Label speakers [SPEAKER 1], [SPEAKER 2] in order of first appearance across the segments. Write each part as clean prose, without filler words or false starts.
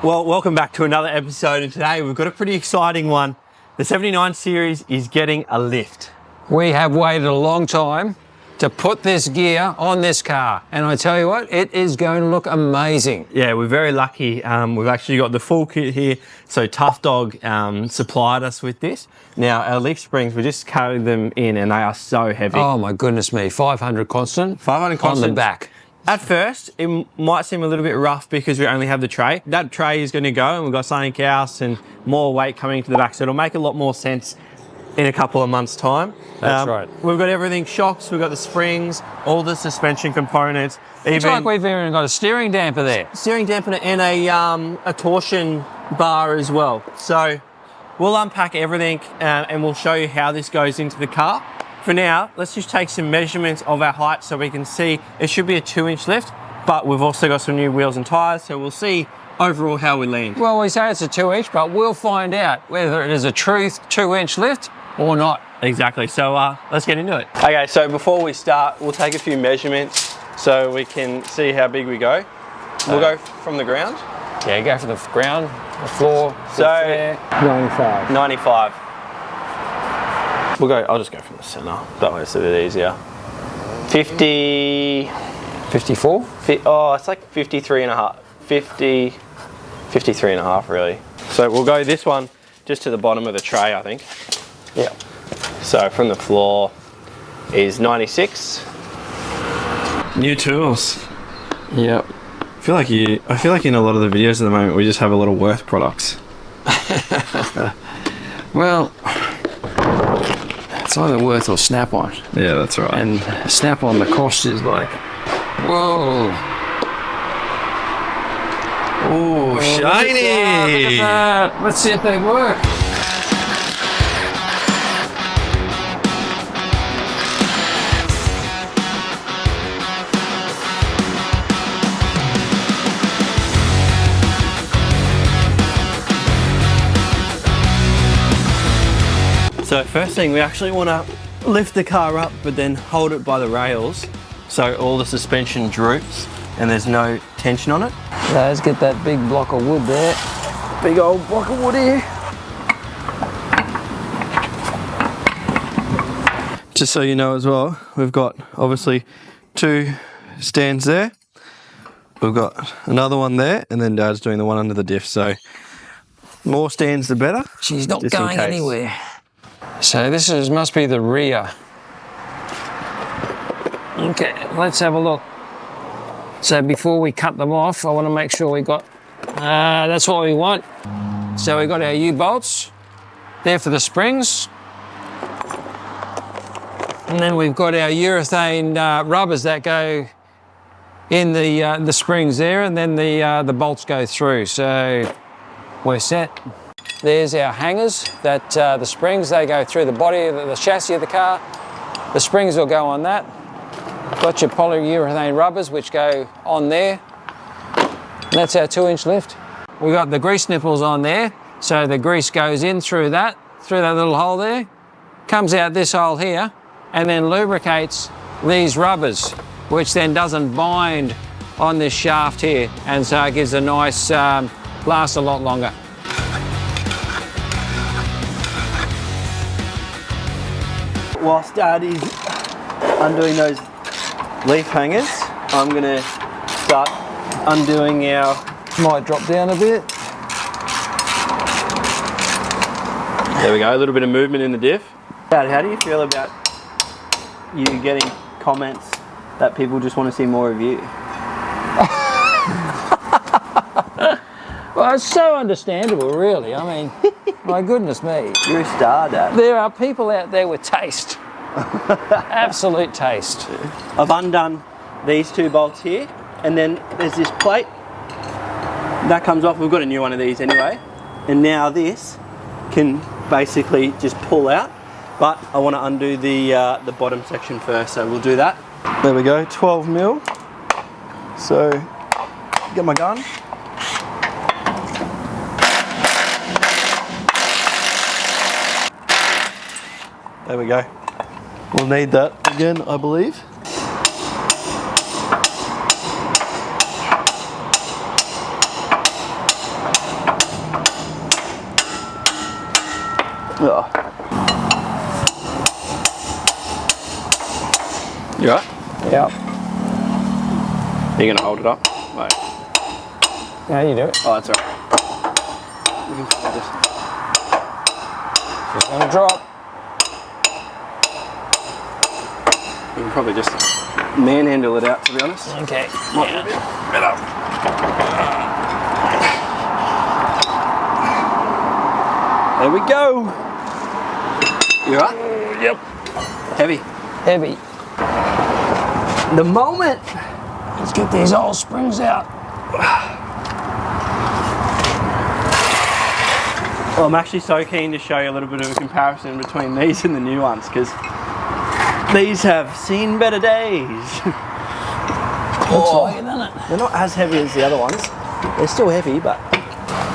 [SPEAKER 1] Well, welcome back to another episode, and today we've got a pretty exciting one. The 79 series is getting a lift.
[SPEAKER 2] We have waited a long time to put this gear on this car, and I tell you what, it is going to look amazing.
[SPEAKER 1] Yeah, we're very lucky. We've actually got the full kit here. So Tough Dog supplied us with this. Now our leaf springs, we just carried them in, and they are so heavy.
[SPEAKER 2] Oh my goodness me, 500 constant.
[SPEAKER 1] 500 constant
[SPEAKER 2] on the back.
[SPEAKER 1] At first, it might seem a little bit rough because we only have the tray. That tray is going to go, and we've got something else and more weight coming to the back, so it'll make a lot more sense in a couple of months' time.
[SPEAKER 2] That's right.
[SPEAKER 1] We've got everything, shocks, we've got the springs, all the suspension components.
[SPEAKER 2] It's like we've even got a steering damper there.
[SPEAKER 1] Steering dampener and a torsion bar as well. So we'll unpack everything and we'll show you how this goes into the car. For now, let's just take some measurements of our height so we can see. It should be a 2-inch lift, but we've also got some new wheels and tyres, so we'll see overall how we land.
[SPEAKER 2] Well, we say it's a 2-inch, but we'll find out whether it is a true 2-inch lift or not.
[SPEAKER 1] Exactly, so let's get into it. Okay, so before we start, we'll take a few measurements so we can see how big we go. We'll go from the ground.
[SPEAKER 2] Yeah, go for the ground, the floor.
[SPEAKER 1] So
[SPEAKER 2] 95.
[SPEAKER 1] 95. I'll just go from the center. That way it's a bit easier. 50.
[SPEAKER 2] 54?
[SPEAKER 1] Oh, it's like 53 and a half. 53 and a half, really. So we'll go this one just to the bottom of the tray, I think.
[SPEAKER 2] Yeah.
[SPEAKER 1] So from the floor is 96. New tools.
[SPEAKER 2] Yep.
[SPEAKER 1] I feel like in a lot of the videos at the moment we just have a lot of Worth products.
[SPEAKER 2] Well, it's either Worth or Snap-on.
[SPEAKER 1] Yeah, that's right.
[SPEAKER 2] And Snap-on, the cost is like, whoa.
[SPEAKER 1] Oh, shiny!
[SPEAKER 2] Look at that. Let's see if they work.
[SPEAKER 1] So first thing, we actually want to lift the car up, but then hold it by the rails so all the suspension droops and there's no tension on it.
[SPEAKER 2] Let's get that big block of wood there.
[SPEAKER 1] Big old block of wood here. Just so you know as well, we've got obviously 2 stands there. We've got another one there, and then Dad's doing the one under the diff, so more stands the better.
[SPEAKER 2] She's not going anywhere. So this must be the rear. Okay, let's have a look. So before we cut them off, I want to make sure we got, that's what we want. So we got our U-bolts there for the springs. And then we've got our urethane rubbers that go in the springs there, and then the bolts go through. So we're set. There's our hangers that the springs, they go through the body of the chassis of the car. The springs will go on that. Got your polyurethane rubbers which go on there. And that's our 2-inch lift. We've got the grease nipples on there, so the grease goes in through that little hole there, comes out this hole here, and then lubricates these rubbers, which then doesn't bind on this shaft here, and so it gives a nice, lasts a lot longer.
[SPEAKER 1] Whilst Dad is undoing those leaf hangers, I'm going to start undoing our...
[SPEAKER 2] Might drop down a bit.
[SPEAKER 1] There we go, a little bit of movement in the diff. Dad, how do you feel about you getting comments that people just want to see more of you?
[SPEAKER 2] Well, it's so understandable, really. I mean, my goodness me.
[SPEAKER 1] You're a star, Dad.
[SPEAKER 2] There are people out there with taste. Absolute taste.
[SPEAKER 1] I've undone these 2 bolts here, and then there's this plate that comes off. We've got a new one of these anyway, and now this can basically just pull out, but I want to undo the bottom section first, so we'll do that. There we go, 12 mil. So get my gun. There we go. We'll need that again, I believe. Oh. You right?
[SPEAKER 2] Yep.
[SPEAKER 1] You're gonna hold it up? Wait.
[SPEAKER 2] Yeah, you do it.
[SPEAKER 1] Oh, that's alright. We can try this.
[SPEAKER 2] Just gonna drop.
[SPEAKER 1] You can probably just manhandle it out, to be honest.
[SPEAKER 2] Okay.
[SPEAKER 1] Might be a bit better. There we go. You right?
[SPEAKER 2] Yep.
[SPEAKER 1] Heavy.
[SPEAKER 2] Heavy.
[SPEAKER 1] The moment.
[SPEAKER 2] Let's get these old springs out.
[SPEAKER 1] Well, I'm actually so keen to show you a little bit of a comparison between these and the new ones, because these have seen better days.
[SPEAKER 2] Looks like it, doesn't it?
[SPEAKER 1] They're not as heavy as the other ones. They're still heavy, but...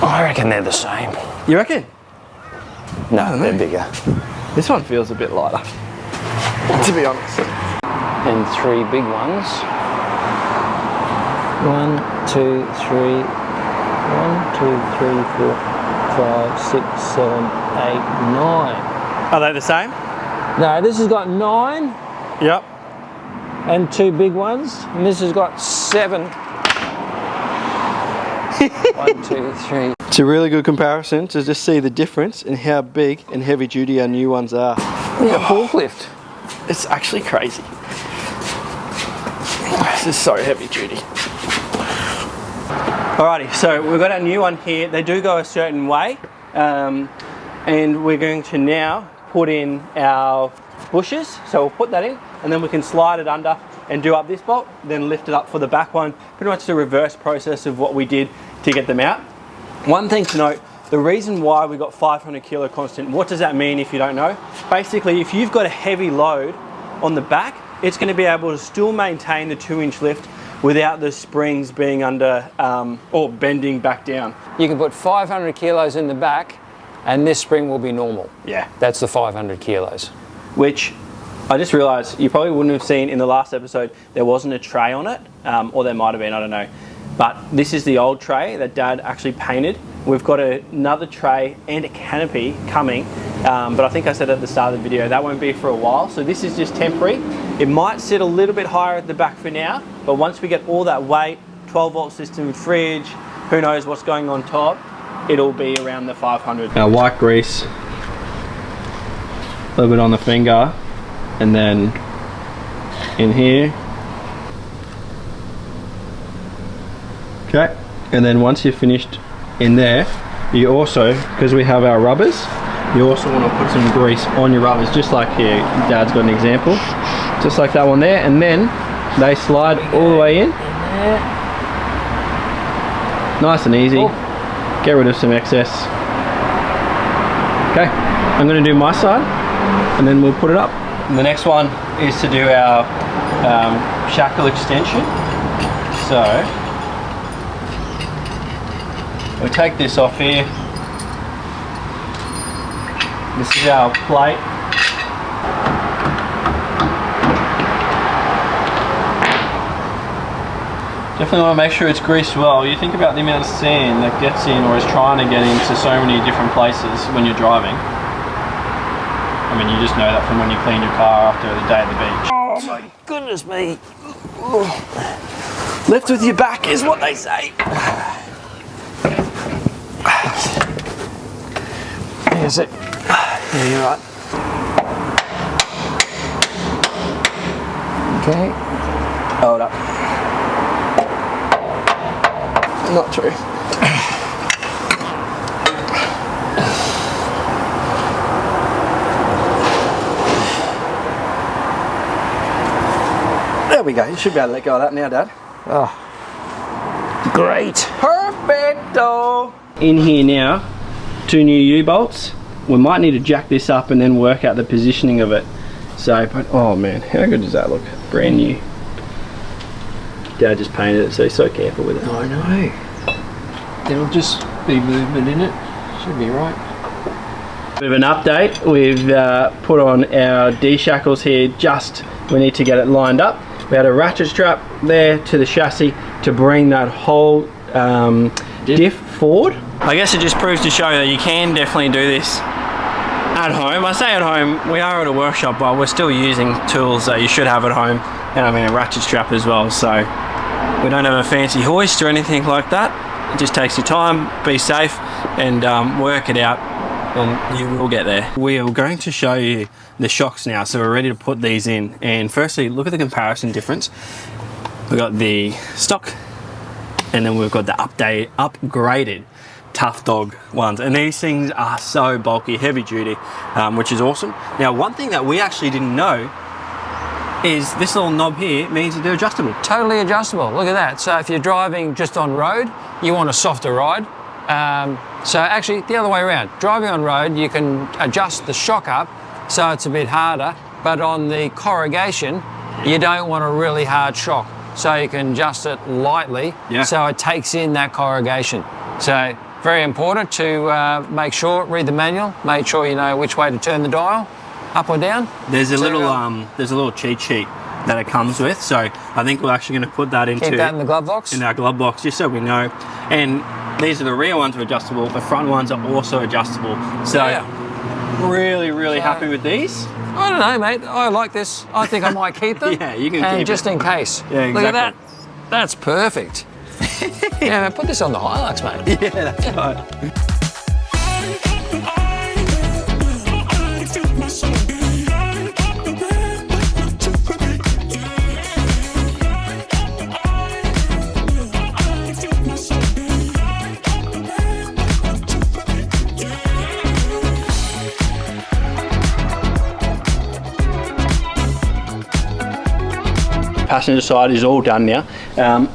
[SPEAKER 2] I reckon they're the same.
[SPEAKER 1] You reckon?
[SPEAKER 2] No, they're bigger.
[SPEAKER 1] This one feels a bit lighter, to be honest.
[SPEAKER 2] And 3 big ones. 1, 2, 3. 1, 2, 3, 4, 5, 6, 7, 8, 9.
[SPEAKER 1] Are they the same?
[SPEAKER 2] No, this has got 9
[SPEAKER 1] Yep.
[SPEAKER 2] and 2 big ones, and this has got 7. 1, 2, 3.
[SPEAKER 1] It's a really good comparison to just see the difference in how big and heavy duty our new ones are.
[SPEAKER 2] Yeah, forklift.
[SPEAKER 1] It's actually crazy. This is so heavy duty. Alrighty, so we've got our new one here. They do go a certain way, and we're going to now put in our bushes. So we'll put that in, and then we can slide it under and do up this bolt, then lift it up for the back one. Pretty much the reverse process of what we did to get them out. One thing to note, the reason why we got 500 kilo constant, what does that mean if you don't know? Basically, if you've got a heavy load on the back, it's going to be able to still maintain the 2-inch lift without the springs being under or bending back down.
[SPEAKER 2] You can put 500 kilos in the back and this spring will be normal.
[SPEAKER 1] Yeah.
[SPEAKER 2] That's the 500 kilos.
[SPEAKER 1] Which I just realised you probably wouldn't have seen in the last episode. There wasn't a tray on it, or there might have been, I don't know. But this is the old tray that Dad actually painted. We've got another tray and a canopy coming, but I think I said at the start of the video that won't be for a while, so this is just temporary. It might sit a little bit higher at the back for now, but once we get all that weight, 12-volt system, fridge, who knows what's going on top, it'll be around the 500. Now white grease, a little bit on the finger, and then in here. Okay, and then once you're finished in there, you also, because we have our rubbers, you also want to put some grease on your rubbers, just like here. Dad's got an example, just like that one there, and then they slide all the way in. Nice and easy. Get rid of some excess. Okay, I'm going to do my side, and then we'll put it up. The next one is to do our shackle extension. So we'll take this off here. This is our plate. Definitely want to make sure it's greased well. You think about the amount of sand that gets in or is trying to get into so many different places when you're driving. I mean, you just know that from when you clean your car after the day at the beach.
[SPEAKER 2] Oh my goodness me.
[SPEAKER 1] Lift with your back is what they say.
[SPEAKER 2] Here's it.
[SPEAKER 1] Yeah, you're right.
[SPEAKER 2] Okay.
[SPEAKER 1] Hold up. Not true. There we go. You should be able to let go of that now, Dad.
[SPEAKER 2] Oh, great.
[SPEAKER 1] Perfecto. In here now, 2 new U-bolts. We might need to jack this up and then work out the positioning of it. So, but oh man, how good does that look? Brand new. Dad just painted it, so he's so careful with it.
[SPEAKER 2] I know. There'll just be movement in it. Should be right.
[SPEAKER 1] With an update, we've put on our D-shackles here. Just we need to get it lined up. We had a ratchet strap there to the chassis to bring that whole diff forward. I guess it just proves to show that you can definitely do this at home. I say at home, we are at a workshop, but we're still using tools that you should have at home. And I mean a ratchet strap as well, so we don't have a fancy hoist or anything like that. It just takes your time, be safe, and work it out, and you will get there. We are going to show you the shocks now, so we're ready to put these in. And firstly, look at the comparison difference. We've got the stock, and then we've got the upgraded Tough Dog ones, and these things are so bulky, heavy duty, which is awesome. Now, one thing that we actually didn't know is this little knob here means that they're adjustable.
[SPEAKER 2] Totally adjustable, look at that. So if you're driving just on road, you want a softer ride. So actually the other way around, driving on road, you can adjust the shock up so it's a bit harder, but on the corrugation, you don't want a really hard shock. So you can adjust it lightly, so it takes in that corrugation. So very important to make sure, read the manual, make sure you know which way to turn the dial, up or down.
[SPEAKER 1] There's a little cheat sheet that it comes with, so I think we're actually going to put that into
[SPEAKER 2] keep that in the glove box.
[SPEAKER 1] In our glove box, just so we know. And these are the rear ones are adjustable. The front ones are also adjustable. So really happy with these.
[SPEAKER 2] I don't know, mate. I like this. I think I might keep them.
[SPEAKER 1] Yeah, you can
[SPEAKER 2] and
[SPEAKER 1] keep
[SPEAKER 2] just
[SPEAKER 1] it.
[SPEAKER 2] in case.
[SPEAKER 1] Yeah, exactly.
[SPEAKER 2] Look at that. That's perfect. Yeah, man, put this on the Hilux, mate.
[SPEAKER 1] Yeah, that's right. Passenger side is all done now.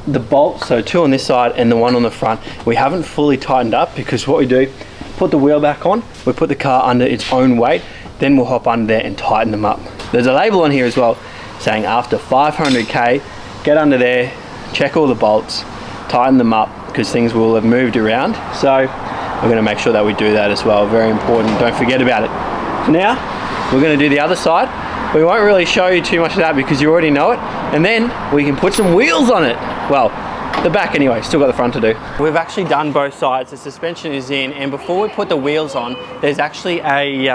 [SPEAKER 1] The bolts, so two on this side and the one on the front, we haven't fully tightened up because what we do, put the wheel back on, we put the car under its own weight, then we'll hop under there and tighten them up. There's a label on here as well saying after 500k, get under there, check all the bolts, tighten them up because things will have moved around. So we're going to make sure that we do that as well. Very important, don't forget about it. For now, we're going to do the other side. We won't really show you too much of that because you already know it, and then we can put some wheels on it. Well, the back anyway, still got the front to do. We've actually done both sides, the suspension is in, and before we put the wheels on, there's actually a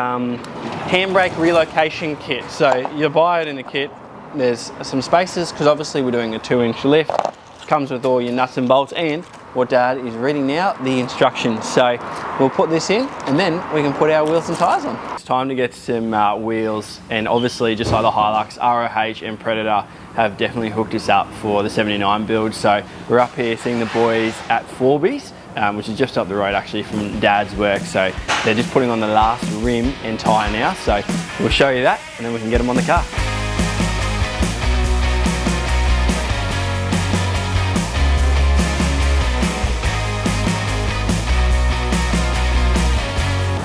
[SPEAKER 1] handbrake relocation kit. So you buy it in the kit, there's some spaces, because obviously we're doing a 2-inch lift, it comes with all your nuts and bolts, and what Dad is reading now, the instructions. So we'll put this in and then we can put our wheels and tyres on. It's time to get some wheels, and obviously just like the Hilux, ROH and Predator have definitely hooked us up for the 79 build. So we're up here seeing the boys at Forby's, which is just up the road actually from Dad's work. So they're just putting on the last rim and tyre now. So we'll show you that and then we can get them on the car.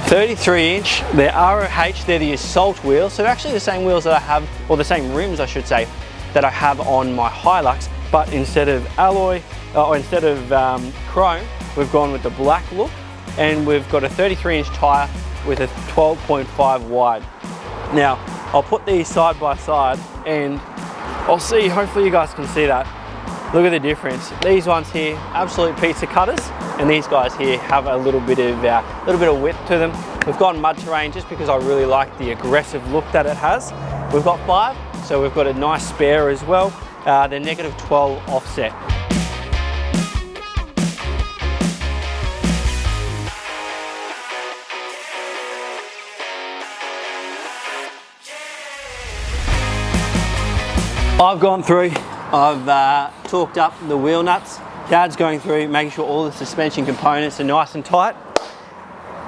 [SPEAKER 1] .33-inch, they're ROH, they're the Assault wheels, so they're actually the same wheels that I have, or the same rims I should say, that I have on my Hilux, but instead of alloy, or instead of chrome, we've gone with the black look, and we've got a 33-inch tyre with a 12.5 wide. Now, I'll put these side by side, and I'll see, hopefully you guys can see that. Look at the difference. These ones here, absolute pizza cutters, and these guys here have a little bit of width to them. We've gone mud terrain just because I really like the aggressive look that it has. We've got 5, so we've got a nice spare as well. They're -12 offset. I've gone through, I've torqued up the wheel nuts. Dad's going through, making sure all the suspension components are nice and tight.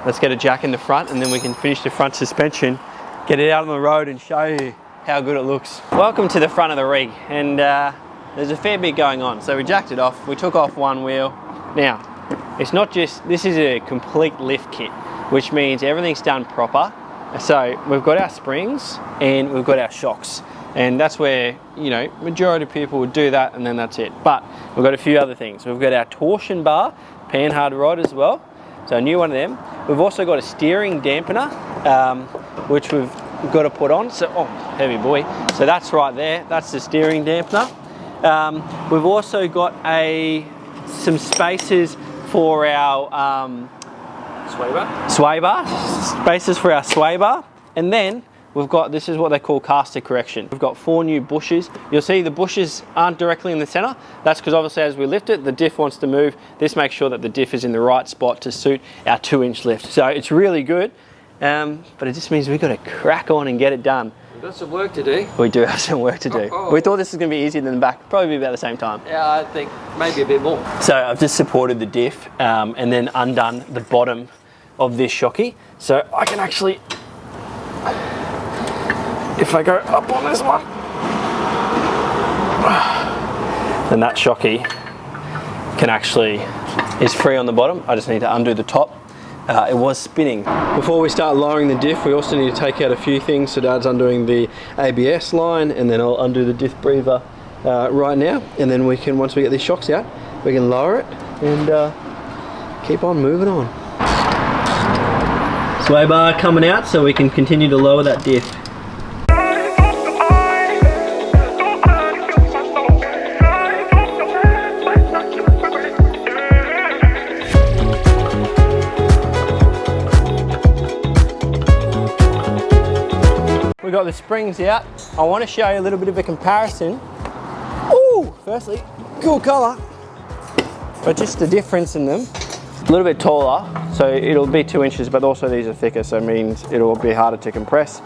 [SPEAKER 1] Let's get a jack in the front and then we can finish the front suspension, get it out on the road and show you how good it looks. Welcome to the front of the rig, and there's a fair bit going on. So we jacked it off, we took off one wheel. Now, it's not just, this is a complete lift kit, which means everything's done proper. So we've got our springs and we've got our shocks. And that's where, you know, majority of people would do that and then that's it. But we've got a few other things. We've got our torsion bar, panhard rod as well. So a new one of them. We've also got a steering dampener, which we've got to put on. So, oh, heavy boy. So that's right there. That's the steering dampener. We've also got some spacers for our sway bar, spaces for our sway bar, and then we've got, this is what they call caster correction. We've got 4 new bushes. You'll see the bushes aren't directly in the center. That's because obviously as we lift it, the diff wants to move. This makes sure that the diff is in the right spot to suit our 2-inch lift. So it's really good, but it just means we've got to crack on and get it done.
[SPEAKER 2] We've got some work to do.
[SPEAKER 1] We do have some work to do. We thought this was going to be easier than the back, probably be about the same time.
[SPEAKER 2] Yeah, I think maybe a bit more.
[SPEAKER 1] So I've just supported the diff and then undone the bottom of this shocky. So I can actually, if I go up on this one, then that shocky can actually, is free on the bottom. I just need to undo the top. It was spinning. Before we start lowering the diff, we also need to take out a few things. So Dad's undoing the ABS line, and then I'll undo the diff breather right now. And then we can, once we get these shocks out, we can lower it and keep on moving on. Sway bar coming out so we can continue to lower that diff. We've got the springs out. I want to show you a little bit of a comparison. Ooh, firstly, cool color, but just the difference in them. A little bit taller, so it'll be 2 inches, but also these are thicker, so it means it'll be harder to compress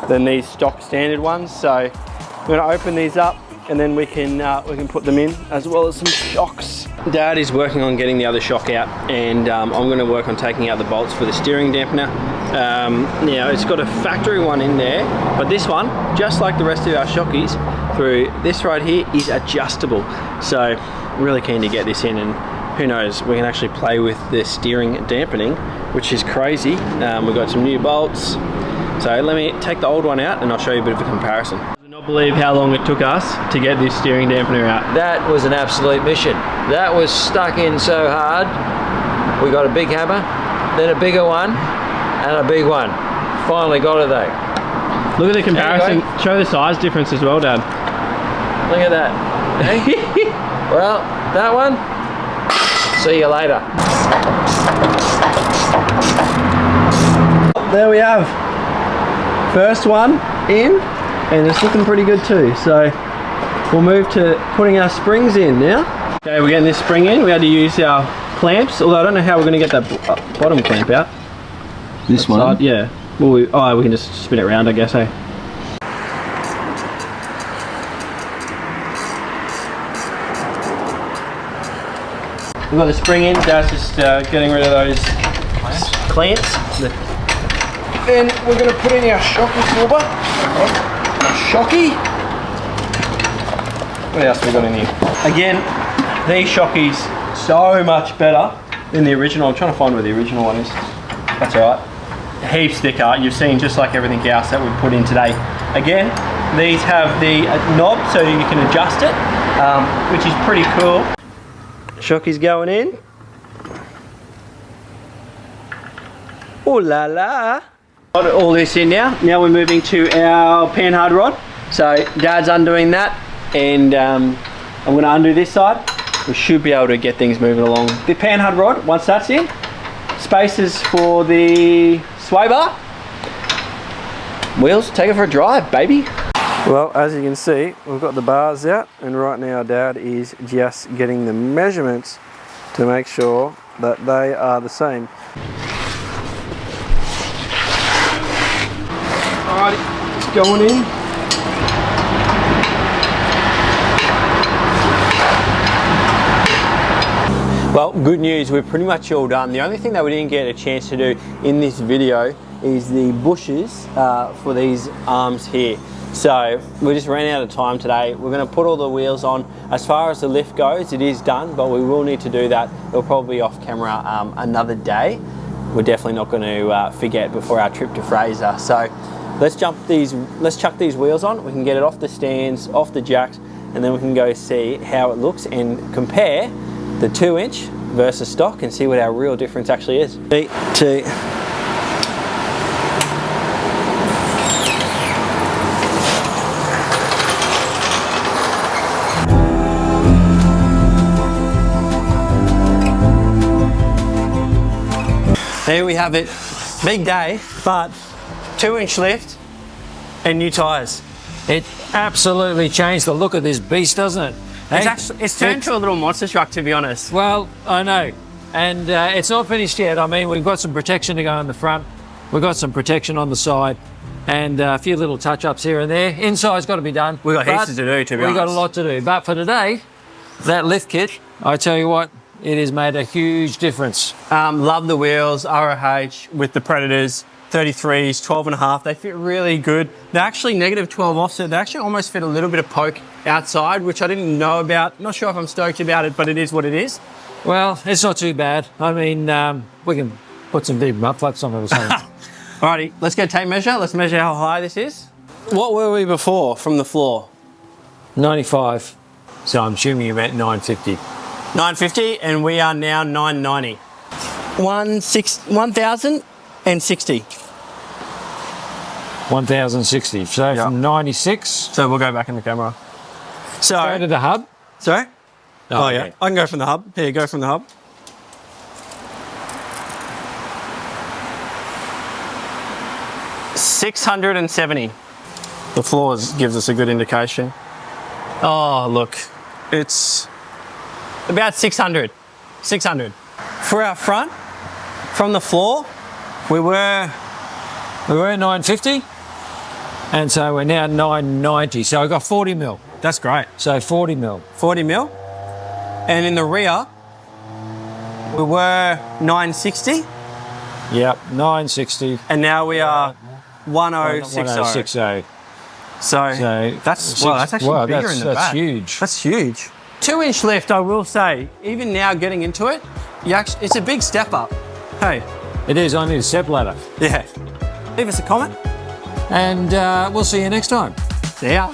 [SPEAKER 1] than these stock standard ones. So I'm going to open these up, and then we can put them in, as well as some shocks. Dad is working on getting the other shock out, and I'm going to work on taking out the bolts for the steering dampener. Now it's got a factory one in there, but this one, just like the rest of our shockies, through this right here, is adjustable. So really keen to get this in, and who knows, we can actually play with the steering dampening, which is crazy. We've got some new bolts. So let me take the old one out and I'll show you a bit of a comparison. I cannot believe how long it took us to get this steering dampener out.
[SPEAKER 2] That was an absolute mission. That was stuck in so hard. We got a big hammer, then a bigger one, and a big one. Finally got it though.
[SPEAKER 1] Look at the comparison. Show the size difference as well, Dad.
[SPEAKER 2] Look at that. Well, that one, see you later.
[SPEAKER 1] There we have. First one in, and it's looking pretty good too. So we'll move to putting our springs in now. Okay, we're getting this spring in. We had to use our clamps, although I don't know how we're going to get that bottom clamp out.
[SPEAKER 2] This one?
[SPEAKER 1] Side, yeah. Well, we can just spin it around, I guess, eh? We've got the spring in. Dad's just getting rid of those clamps. Then we're going to put in our shocky silver. Shocky. What else have we got in here? Again, these shockies so much better than the original. I'm trying to find where the original one is. That's alright. Heaps thicker. You've seen just like everything else that we've put in today. Again, these have the knob so you can adjust it, which is pretty cool. Shockie's going in. Oh la la. Got all this in now. Now we're moving to our panhard rod. So Dad's undoing that, and I'm going to undo this side. We should be able to get things moving along. The panhard rod, once that's in, spaces for the sway bar. Wheels, take it for a drive, baby. Well, as you can see, we've got the bars out, and right now Dad is just getting the measurements to make sure that they are the same. Alrighty, it's going in. Well, good news, we're pretty much all done. The only thing that we didn't get a chance to do in this video is the bushes for these arms here. So we just ran out of time today. We're going to put all the wheels on. As far as the lift goes, it is done, but we will need to do that. It'll probably be off camera another day. We're definitely not going to forget before our trip to Fraser. So let's chuck these wheels on. We can get it off the stands, off the jacks, and then we can go see how it looks and compare the 2-inch versus stock and see what our real difference actually is. 3, 2. There we have it. Big day, but 2-inch lift and new tyres.
[SPEAKER 2] It absolutely changed the look of this beast, doesn't it?
[SPEAKER 1] It's turned into a little monster truck, to be honest.
[SPEAKER 2] Well, I know. And it's not finished yet. I mean, we've got some protection to go in the front. We've got some protection on the side. And a few little touch-ups here and there. Inside's got to be done.
[SPEAKER 1] We've got heaps to do, to be honest.
[SPEAKER 2] We've got a lot to do. But for today, that lift kit, I tell you what, it has made a huge difference.
[SPEAKER 1] Love the wheels, ROH with the Predators, 33s, 12.5. They fit really good. They're actually negative 12 offset. They actually almost fit a little bit of poke outside, which I didn't know about. Not sure if I'm stoked about it, but it is what it is.
[SPEAKER 2] Well, it's not too bad. I mean, we can put some big mud flaps on it or something.
[SPEAKER 1] Alrighty, let's get a tape measure. Let's measure how high this is. What were we before from the floor?
[SPEAKER 2] 95. So I'm assuming you meant 950.
[SPEAKER 1] 950, and we are now 990. 1,060.
[SPEAKER 2] 1,060. So from 96.
[SPEAKER 1] So we'll go back in the camera. So
[SPEAKER 2] Go to the hub.
[SPEAKER 1] Sorry? Oh,
[SPEAKER 2] okay.
[SPEAKER 1] yeah. I can go from the hub. Here, go from the hub. $670. The floors gives us a good indication. Oh, look. It's about 600. 600. For our front, from the floor, we were
[SPEAKER 2] 950. And so we're now 990. So I got 40 mil.
[SPEAKER 1] That's great.
[SPEAKER 2] So 40 mil.
[SPEAKER 1] 40 mil. And in the rear, we were 960.
[SPEAKER 2] Yep, 960.
[SPEAKER 1] And now we are 1060.
[SPEAKER 2] 1060.
[SPEAKER 1] So that's actually bigger in the back.
[SPEAKER 2] That's huge.
[SPEAKER 1] That's huge. 2-inch lift, I will say, even now getting into it, it's a big step up. Hey.
[SPEAKER 2] It is, I need a step ladder.
[SPEAKER 1] Yeah. Leave us a comment.
[SPEAKER 2] And we'll see you next time.
[SPEAKER 1] See ya.